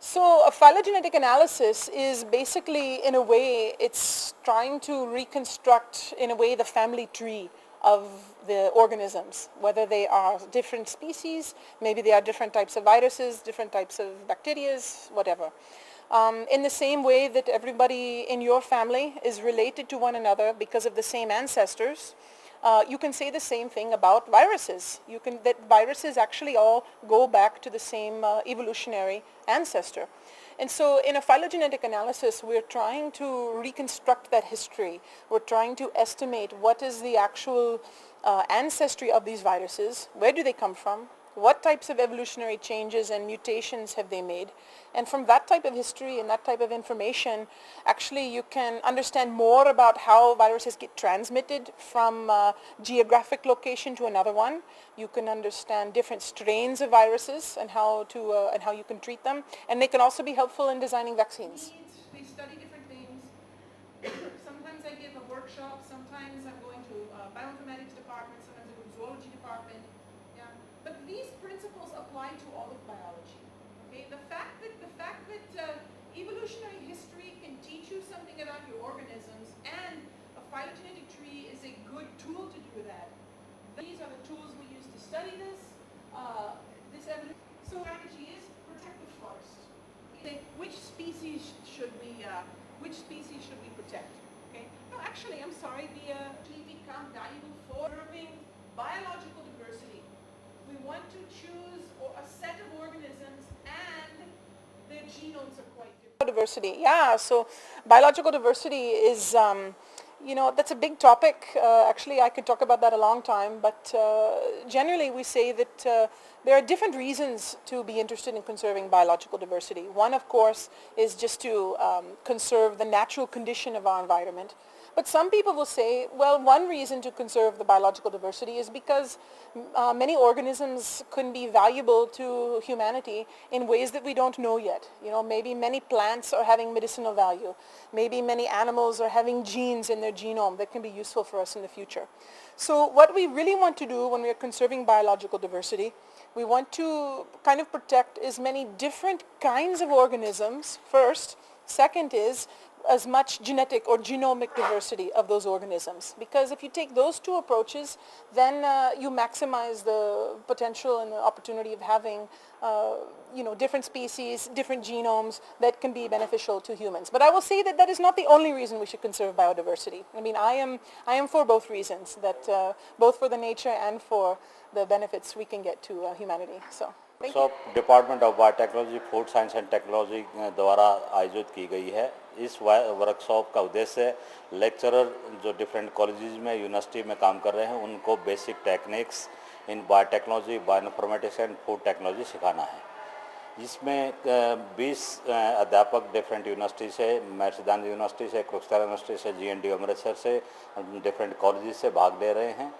So a phylogenetic analysis is basically, in a way, it's trying to reconstruct, in a way, the family tree of the organisms, whether they are different species, maybe they are different types of viruses, different types of bacteria, whatever. In the same way that everybody in your family is related to one another because of the same ancestors, you can say the same thing about viruses. That viruses actually all go back to the same evolutionary ancestor. And so in a phylogenetic analysis, we're trying to reconstruct that history. We're trying to estimate what is the actual ancestry of these viruses, where do they come from, what types of evolutionary changes and mutations have they made. And from that type of history and that type of information, actually you can understand more about how viruses get transmitted from geographic location to another one. You can understand different strains of viruses and how you can treat them. And they can also be helpful in designing vaccines. We study different things. Sometimes I give a workshop, sometimes I'm going to bioinformatics department, sometimes I go to zoology department. Yeah. But these principles apply to all of biology. Okay? The fact that evolutionary history can teach you something about your organisms, and a phylogenetic tree is a good tool to do that. These are the tools we use to study this. So strategy is protect the forest. Which species should we protect? Okay. No, actually, I'm sorry. We become valuable for preserving biological diversity. We want to choose a set of organisms, and their genomes are quite different. Biodiversity, yeah. So biological diversity is, that's a big topic. Actually, I could talk about that a long time, but generally we say that there are different reasons to be interested in conserving biological diversity. One, of course, is just to conserve the natural condition of our environment. But some people will say, well, one reason to conserve the biological diversity is because many organisms can be valuable to humanity in ways that we don't know yet. Maybe many plants are having medicinal value. Maybe many animals are having genes in their genome that can be useful for us in the future. So what we really want to do when we are conserving biological diversity, we want to kind of protect as many different kinds of organisms first. Second is as much genetic or genomic diversity of those organisms. Because if you take those two approaches, then you maximize the potential and the opportunity of having different species, different genomes that can be beneficial to humans. But I will say that that is not the only reason we should conserve biodiversity. I mean, I am for both reasons, that both for the nature and for the benefits we can get to humanity. So. Workshop department of biotechnology food science and technology द्वारा आयोजित की गई है। इस workshop का उद्देश्य lecturer जो different colleges में यूनिवर्सिटी में काम कर रहे हैं उनको basic techniques in biotechnology, bioinformatics and food technology सिखाना है। जिसमें 20 अध्यापक डिफरेंट यूनिवर्सिटी से, मैरसिदान यूनिवर्सिटी से, क्रुक्सर यूनिवर्सिटी से, GND अमृतसर से, डिफरेंट कॉलेजेस से भाग ले रहे हैं।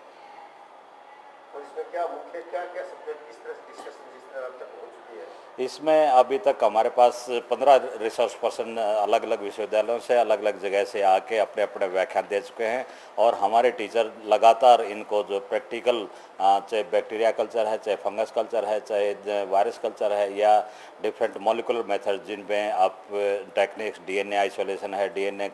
और इसमें क्या सब्जेक्ट किस तरह से डिस्कशन हो चुकी है? इसमें अभी तक हमारे पास 15 रिसर्च पर्सन अलग अलग विश्वविद्यालयों से, अलग अलग जगह से आके अपने अपने व्याख्यान दे चुके हैं। और हमारे टीचर लगातार इनको जो प्रैक्टिकल, चाहे बैक्टीरिया कल्चर है, चाहे फंगस कल्चर है, चाहे वायरस कल्चर है, या डिफरेंट मॉलिकुलर मेथड जिनमें आप टेक्निक्स DNA आइसोलेशन है, DNA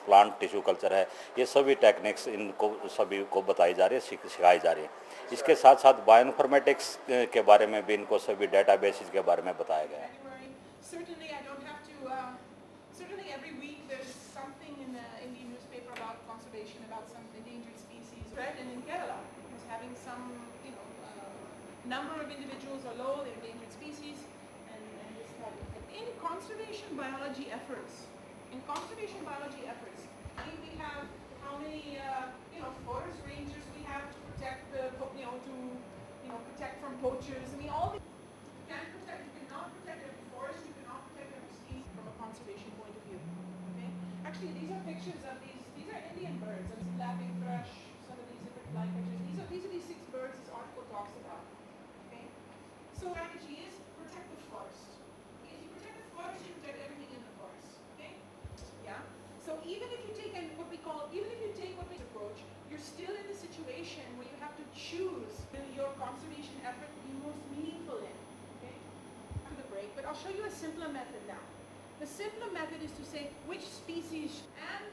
प्लांट टिश्यू कल्चर है, ये सभी टेक्निक्स इनको सभी को बताई जा रही है, सिखाई जा रही है। इसके साथ साथ बायोइन्फॉर्मेटिक्स के बारे में भी इनको सभी डेटाबेसेस के बारे में बताया गया है। Number of individuals are low, they're endangered species, and this type of thing. In conservation biology efforts, we have how many forest rangers we have to protect protect from poachers. I mean, all these you cannot protect every forest, you cannot protect every species from a conservation point of view. Okay? Actually, these are pictures of these are Indian birds. This is laughing thrush, some of these different fly pictures. These are these 6 birds this article talks about. Okay? So strategy is protect the forest. If you protect the forest, you protect everything in the forest. Okay? Yeah? So even if you take what we approach, you're still in a situation where you have to choose your conservation effort to be most meaningful in. but I'll show you a simpler method now. The simpler method is to say which species and